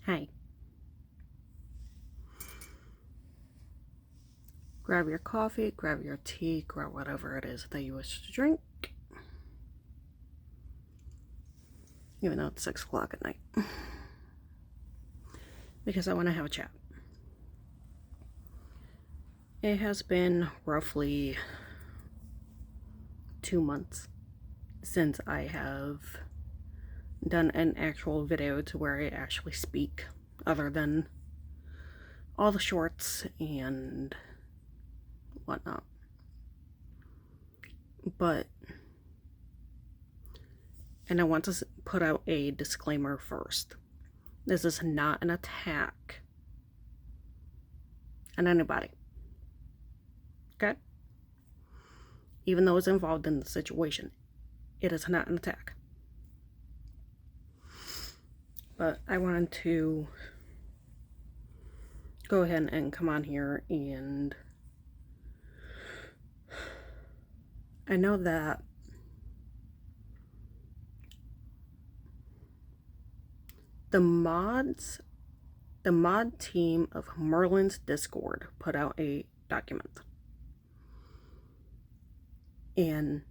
Hey. Grab your coffee, grab your tea, grab whatever it is that you wish to drink. Even though it's 6 o'clock at night. Because I want to have a chat. It has been roughly 2 months since I have done an actual video to where I actually speak, other than all the shorts and whatnot. And I want to put out a disclaimer first. This is not an attack on anybody. Okay? Even though it's involved in the situation, it is not an attack. But I wanted to go ahead and come on here, and I know that the mod team of Merlin's Discord put out a document. And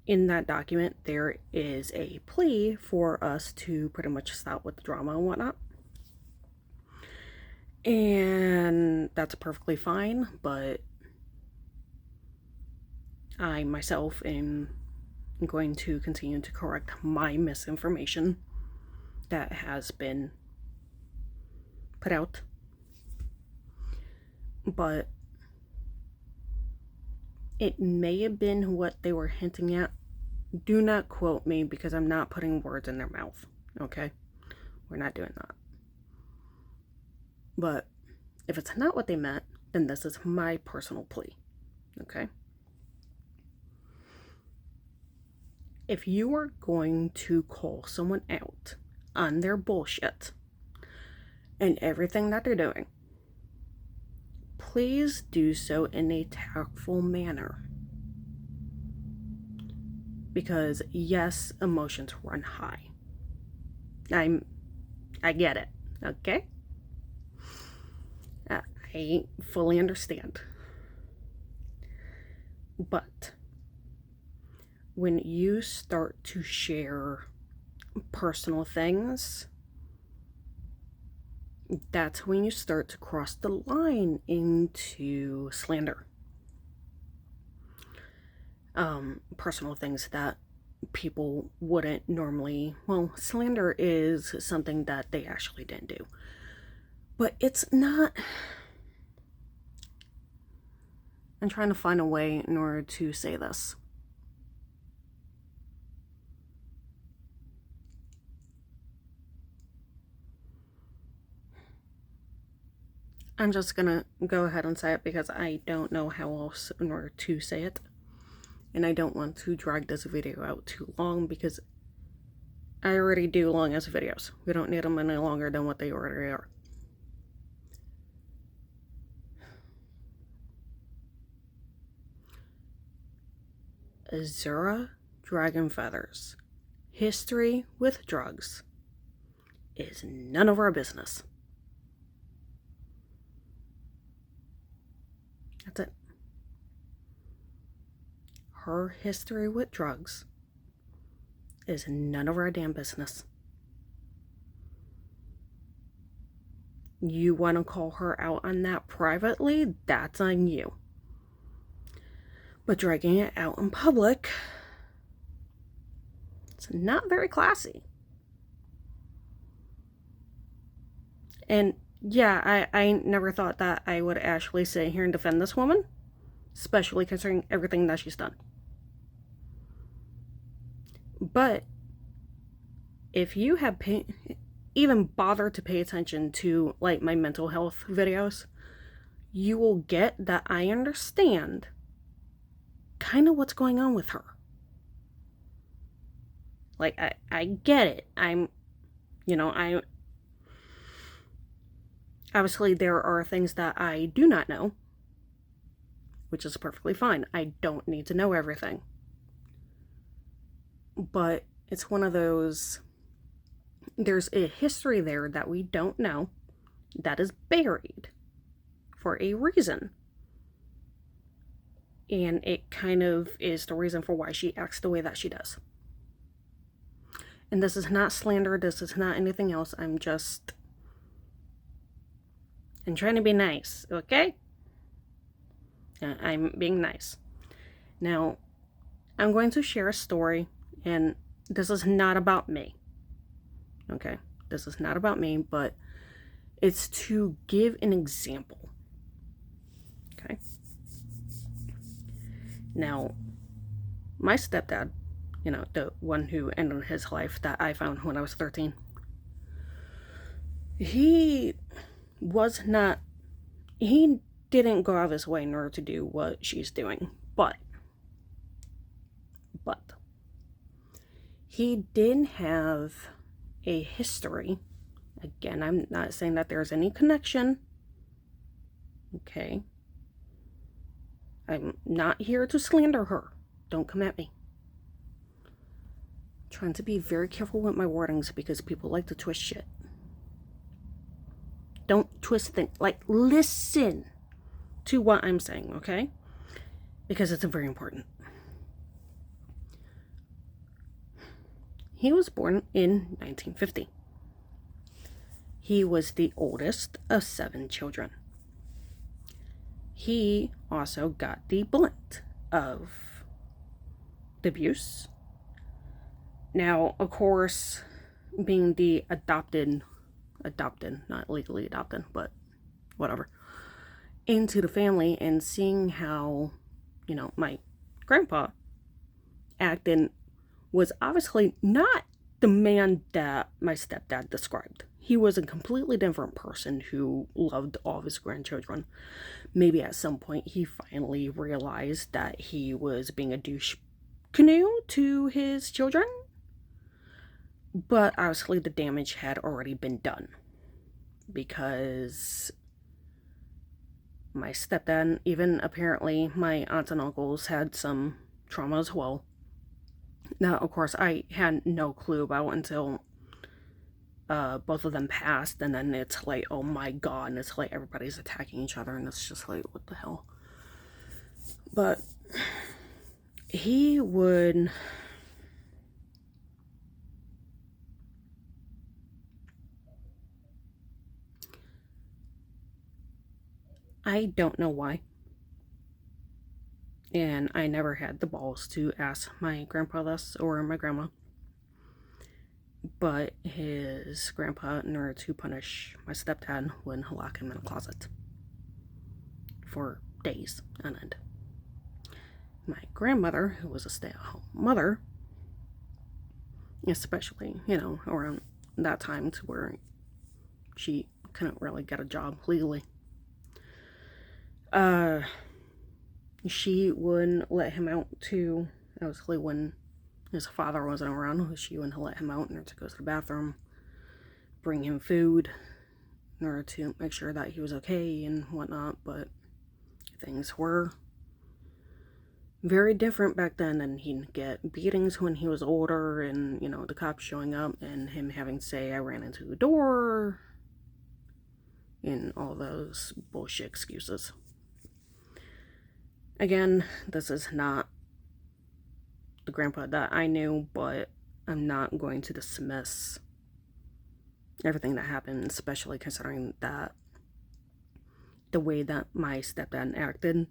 in that document, there is a plea for us to pretty much stop with the drama and whatnot. And that's perfectly fine, but I myself am going to continue to correct my misinformation that has been put out. But it may have been what they were hinting at. Do not quote me, because I'm not putting words in their mouth, okay? We're not doing that. But if it's not what they meant, then this is my personal plea, okay? If you are going to call someone out on their bullshit and everything that they're doing, please do so in a tactful manner. Because yes, emotions run high. I get it, okay? I fully understand. But when you start to share personal things, that's when you start to cross the line into slander. Personal things that people wouldn't normally, well, slander is something that they actually didn't do. But it's not, I'm trying to find a way in order to say this. I'm just gonna go ahead and say it because I don't know how else in order to say it. And I don't want to drag this video out too long, because I already do long ass videos. We don't need them any longer than what they already are. Azura Dragon Feathers history with drugs is none of our business. That's it. Her history with drugs is none of our damn business. You want to call her out on that privately, that's on you. But dragging it out in public, it's not very classy. And yeah, I never thought that I would actually sit here and defend this woman, especially considering everything that she's done. But if you have even bothered to pay attention to like my mental health videos, you will get that I understand kind of what's going on with her. Like, I get it. Obviously there are things that I do not know, which is perfectly fine. I don't need to know everything. But it's one of those, There's a history there that we don't know, that is buried for a reason. And it kind of is the reason for why she acts the way that she does. And this is not slander, this is not anything else. I'm trying to be nice, okay? I'm being nice. Now, I'm going to share a story, and this is not about me. Okay? This is not about me, but it's to give an example. Okay? Now, my stepdad, the one who ended his life that I found when I was 13, he didn't go out of his way in order to do what she's doing, but he did have a history. Again, I'm not saying that there's any connection, okay? I'm not here to slander her. Don't come at me. I'm trying to be very careful with my wordings because people like to twist shit. Don't twist things. Listen to what I'm saying, okay? Because it's very important. He was born in 1950. He was the oldest of 7 children. He also got the brunt of the abuse. Now, of course, being the adopted, not legally adopted, but whatever, into the family and seeing how, my grandpa acted was obviously not the man that my stepdad described. He was a completely different person who loved all of his grandchildren. Maybe at some point he finally realized that he was being a douche canoe to his children. But obviously the damage had already been done. Because my stepdad, even apparently my aunts and uncles, had some trauma as well. Now, of course, I had no clue about until both of them passed, and then it's like, oh my god, and it's like everybody's attacking each other, and it's just like, what the hell? But he would... I don't know why. And I never had the balls to ask my grandpa this, or my grandma. But his grandpa, in order to punish my stepdad, would lock him in a closet for days on end. My grandmother, who was a stay-at-home mother, especially, around that time to where she couldn't really get a job legally, she wouldn't let him out to, obviously when his father wasn't around, she wouldn't let him out in order to go to the bathroom, bring him food in order to make sure that he was okay and whatnot. But things were very different back then, and he'd get beatings when he was older, and the cops showing up and him having to say, I ran into the door, and all those bullshit excuses. Again, this is not the grandpa that I knew, but I'm not going to dismiss everything that happened, especially considering that the way that my stepdad acted,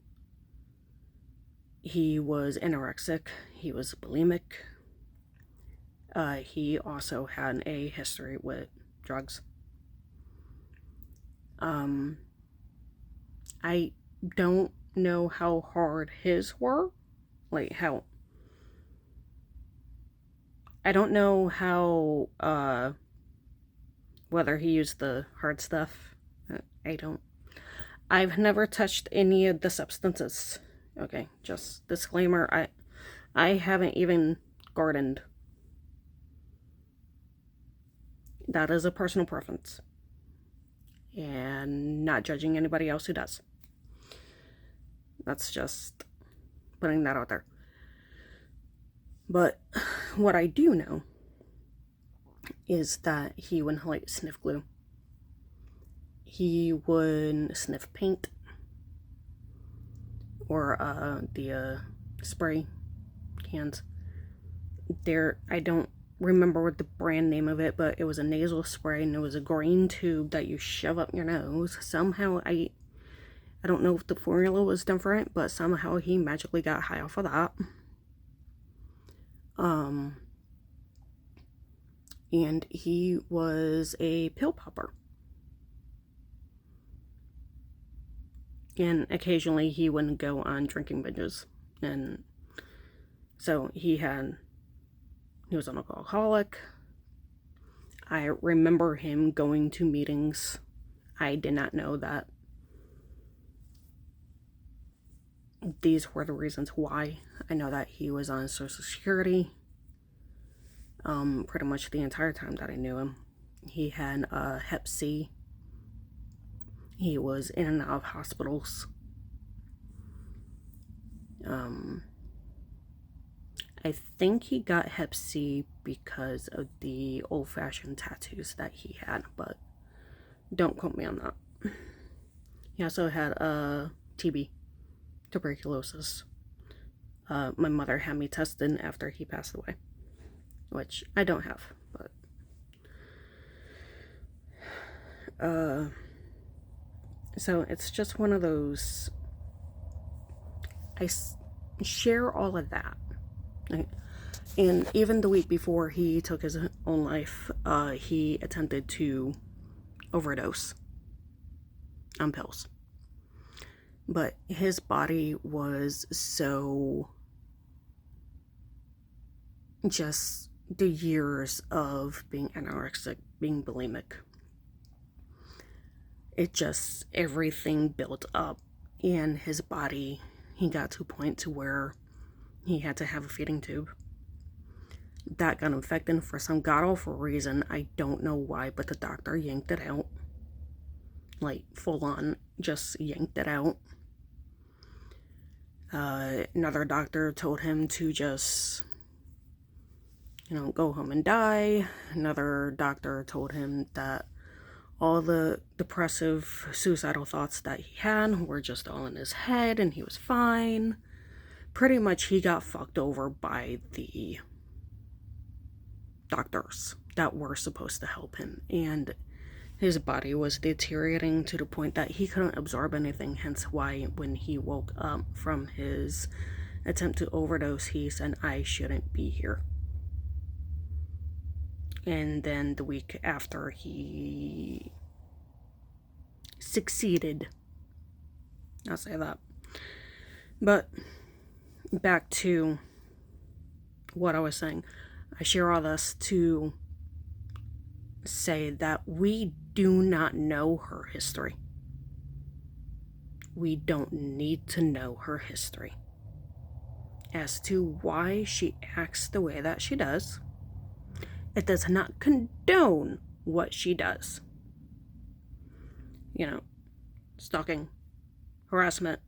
he was anorexic, he was bulimic, he also had a history with drugs. I don't know how hard his were, I don't know how, whether he used the hard stuff. I've never touched any of the substances. Okay, just disclaimer, I haven't even gardened. That is a personal preference. And not judging anybody else who does. That's just putting that out there. But what I do know is that he would like sniff glue. He would sniff paint or the spray cans. I don't remember what the brand name of it, but it was a nasal spray and it was a green tube that you shove up your nose. Somehow I don't know if the formula was different, but somehow he magically got high off of that. And he was a pill popper. And occasionally he wouldn't go on drinking binges. And so he was an alcoholic. I remember him going to meetings. I did not know that these were the reasons why. I know that he was on Social Security pretty much the entire time that I knew him. He had Hep C. He was in and out of hospitals. I think he got Hep C because of the old-fashioned tattoos that he had, but don't quote me on that. He also had TB, tuberculosis. My mother had me tested after he passed away, which I don't have, but so it's just one of those. I share all of that. Right? And even the week before he took his own life, he attempted to overdose on pills. But his body was so, just the years of being anorexic, being bulimic, it just, everything built up in his body. He got to a point to where he had to have a feeding tube. That got infected for some god-awful reason. I don't know why, but the doctor yanked it out. Like, full on, just yanked it out. Another doctor told him to just, go home and die. Another doctor told him that all the depressive, suicidal thoughts that he had were just all in his head and he was fine. Pretty much he got fucked over by the doctors that were supposed to help him, and his body was deteriorating to the point that he couldn't absorb anything, hence why when he woke up from his attempt to overdose, he said, "I shouldn't be here." And then the week after he succeeded, I'll say that. But back to what I was saying. I share all this to say that we do not know her history. We don't need to know her history as to why she acts the way that she does. It does not condone what she does. Stalking, harassment,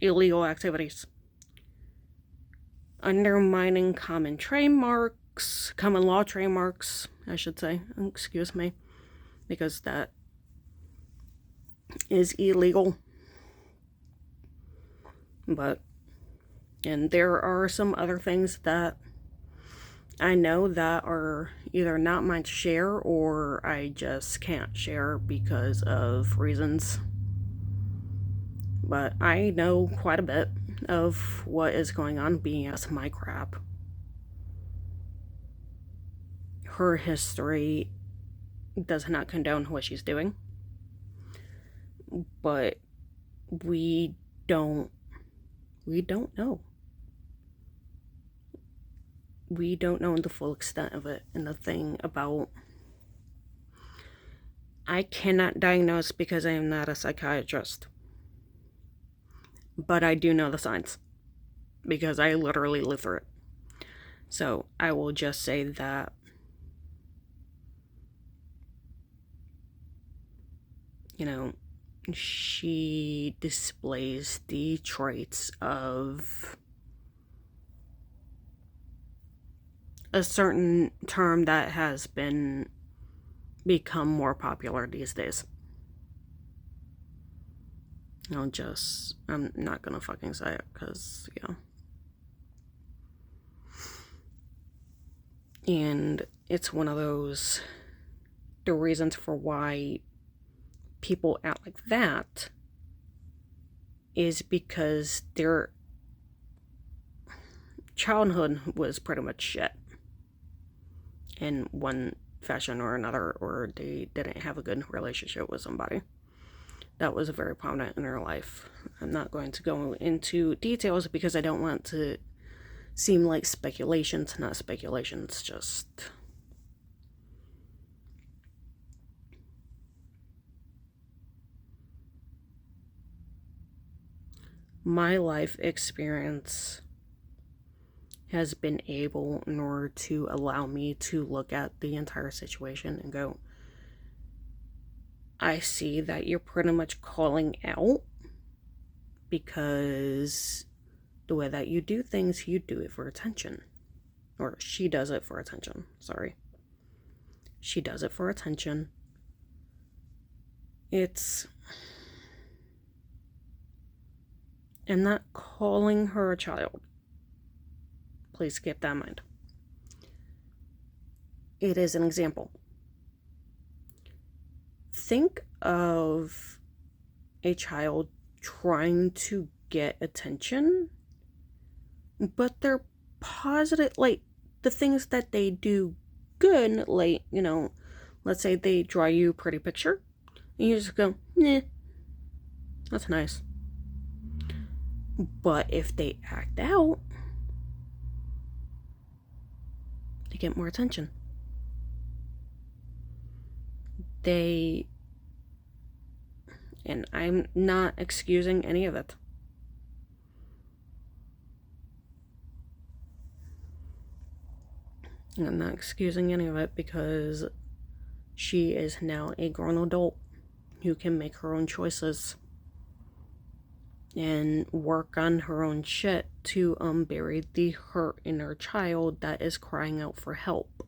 illegal activities, undermining common law trademarks, I should say, excuse me, because that is illegal. And there are some other things that I know that are either not mine to share or I just can't share because of reasons. But I know quite a bit of what is going on, BS my crap. Her history does not condone what she's doing. But we don't know. We don't know the full extent of it. And the thing about, I cannot diagnose because I am not a psychiatrist. But I do know the signs because I literally live through it. So I will just say that she displays the traits of a certain term that has become more popular these days. I'm not gonna fucking say it, because, yeah. And it's one of those, the reasons for why people act like that is because their childhood was pretty much shit in one fashion or another, or they didn't have a good relationship with somebody that was very prominent in their life. I'm not going to go into details because I don't want to seem like speculations, not speculations, just my life experience has been able in order to allow me to look at the entire situation and go, I see that you're pretty much calling out because the way that you do things, you do it for attention. Or she does it for attention. Sorry. She does it for attention. I'm not calling her a child. Please keep that in mind. It is an example. Think of a child trying to get attention, but they're positive, like the things that they do good, like, let's say they draw you a pretty picture, and you just go, nah, that's nice. But if they act out, they get more attention. And I'm not excusing any of it. I'm not excusing any of it because she is now a grown adult who can make her own choices and work on her own shit to bury the hurt in her child that is crying out for help.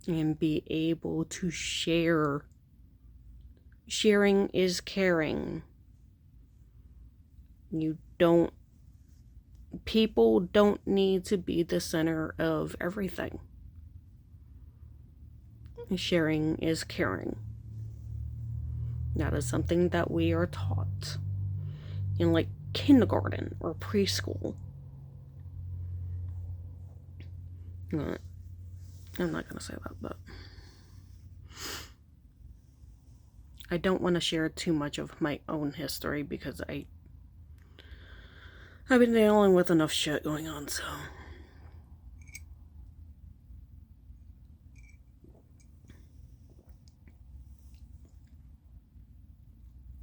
And be able to share. Sharing is caring. People don't need to be the center of everything. Sharing is caring. That is something that we are taught in like kindergarten or preschool. I'm not going to say that, but I don't want to share too much of my own history because I've been dealing with enough shit going on, so.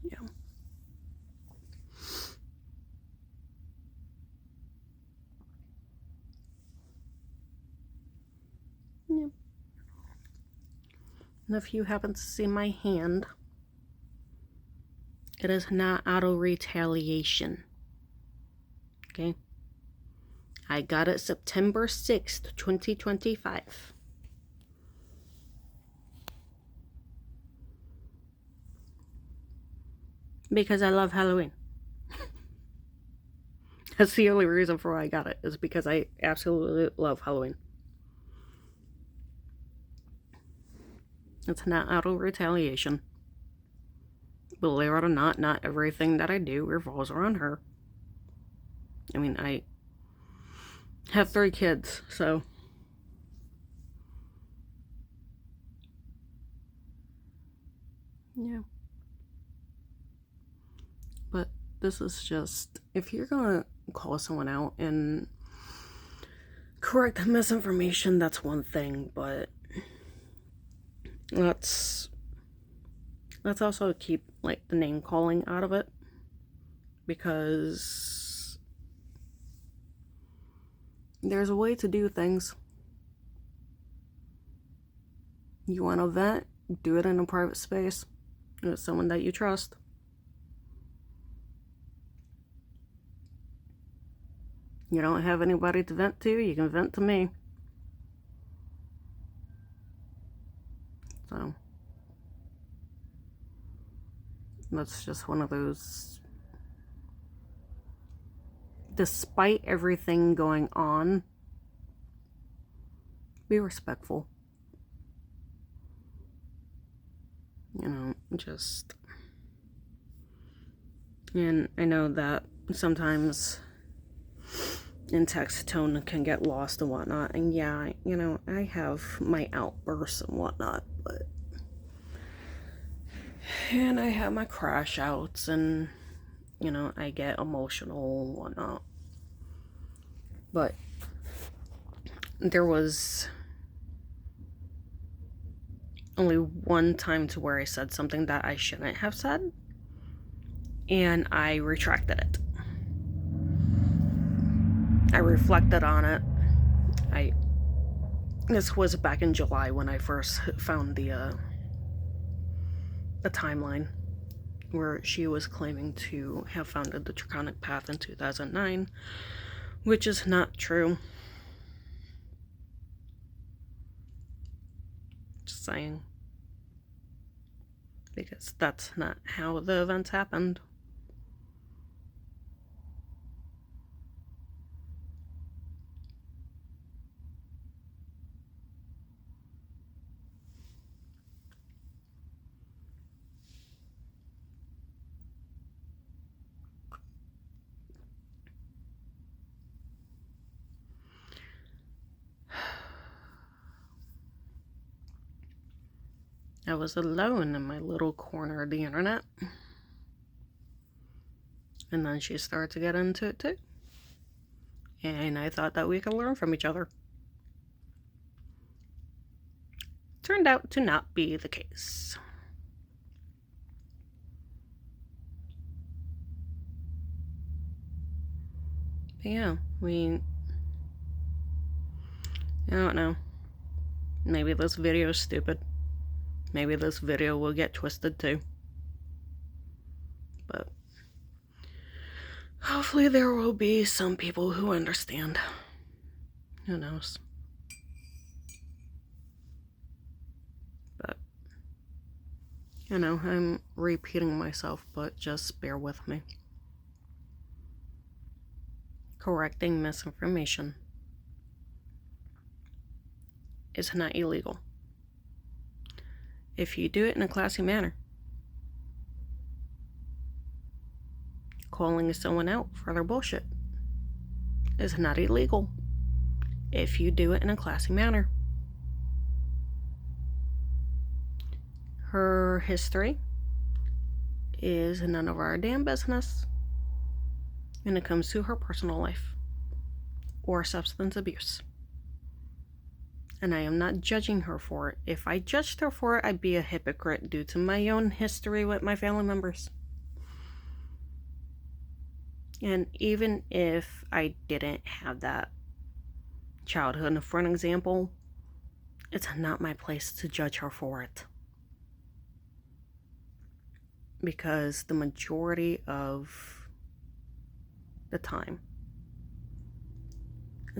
Yeah. Yeah. And if you happen to see my hand, it is not auto retaliation. Okay? I got it September 6th, 2025. Because I love Halloween. That's the only reason for why I got it, is because I absolutely love Halloween. It's not auto retaliation. Believe it or not everything that I do revolves around her. I mean, I have 3 kids, so. Yeah. But this is just, if you're gonna call someone out and correct misinformation, that's one thing, but let's also keep like the name calling out of it, because there's a way to do things. You want to vent, do it in a private space with someone that you trust. You don't have anybody to vent to, you can vent to me. So that's just one of those. Despite everything going on, be respectful. You know, just. And I know that sometimes in text tone can get lost and whatnot. And yeah, you know, I have my outbursts and whatnot, but. And I have my crash outs and, you know, I get emotional and whatnot. But there was only one time to where I said something that I shouldn't have said, and I retracted it. I reflected on it. This was back in July when I first found the timeline where she was claiming to have founded the Draconic Path in 2009, which is not true. Just saying. Because that's not how the events happened. I was alone in my little corner of the internet. And then she started to get into it too. And I thought that we could learn from each other. Turned out to not be the case. But yeah, I don't know. Maybe this video is stupid. Maybe this video will get twisted too. But hopefully there will be some people who understand. Who knows? But, you know, I'm repeating myself, but just bear with me. Correcting misinformation is not illegal if you do it in a classy manner. Calling someone out for their bullshit is not illegal if you do it in a classy manner. Her history is none of our damn business when it comes to her personal life or substance abuse. And I am not judging her for it. If I judged her for it, I'd be a hypocrite due to my own history with my family members. And even if I didn't have that childhood, for an example, it's not my place to judge her for it. Because the majority of the time,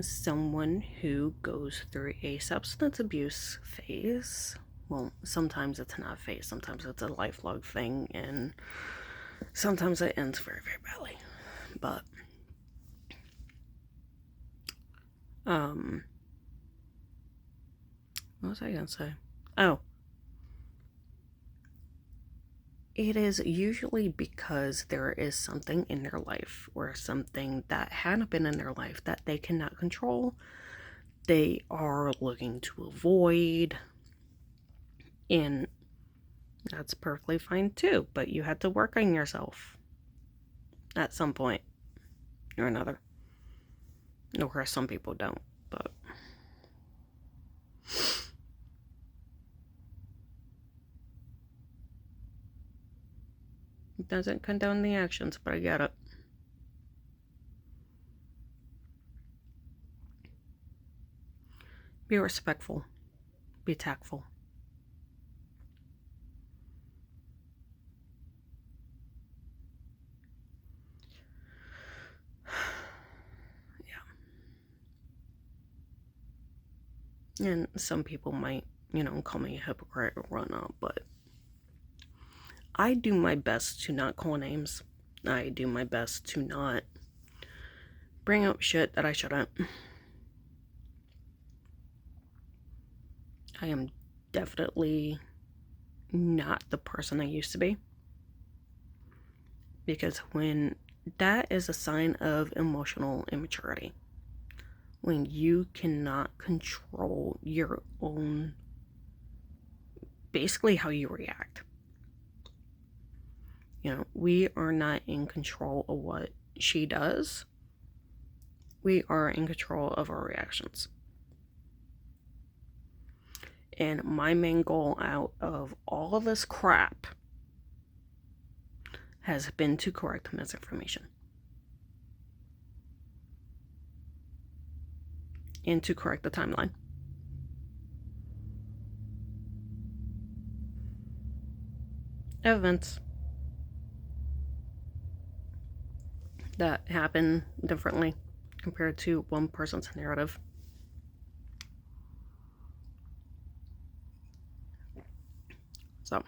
someone who goes through a substance abuse phase, well, sometimes it's not a phase, sometimes it's a lifelong thing, and sometimes it ends very, very badly. But what was I gonna say? Oh, it is usually because there is something in their life or something that hadn't been in their life that they cannot control. They are looking to avoid, and that's perfectly fine too, but you had to work on yourself at some point or another. Or some people don't, but it doesn't condone the actions, but I get it. Be respectful. Be tactful. Yeah. And some people might, call me a hypocrite or whatnot, but I do my best to not call names. I do my best to not bring up shit that I shouldn't. I am definitely not the person I used to be. Because when that is a sign of emotional immaturity. When you cannot control your own, basically how you react. We are not in control of what she does. We are in control of our reactions. And my main goal out of all of this crap has been to correct misinformation. And to correct the timeline. Events that happen differently compared to one person's narrative. So,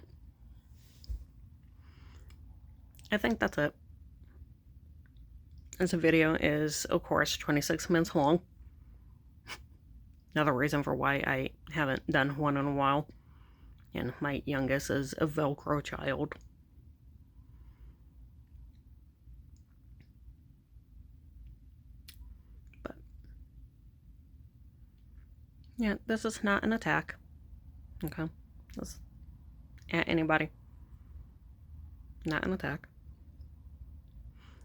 I think that's it. This video is, of course, 26 minutes long. Another reason for why I haven't done one in a while. And my youngest is a Velcro child. But, yeah, this is not an attack. Okay? This at anybody. Not an attack.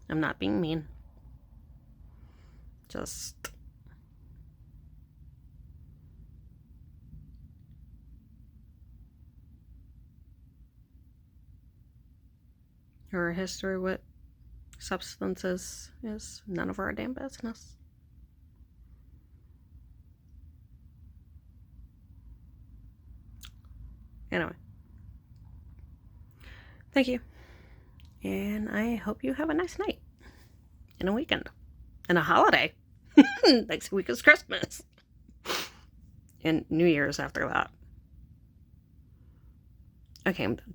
I'm not being mean. Just... her history with substances is none of our damn business. Anyway. Thank you. And I hope you have a nice night. And a weekend. And a holiday. Next week is Christmas. And New Year's after that. Okay, I'm done.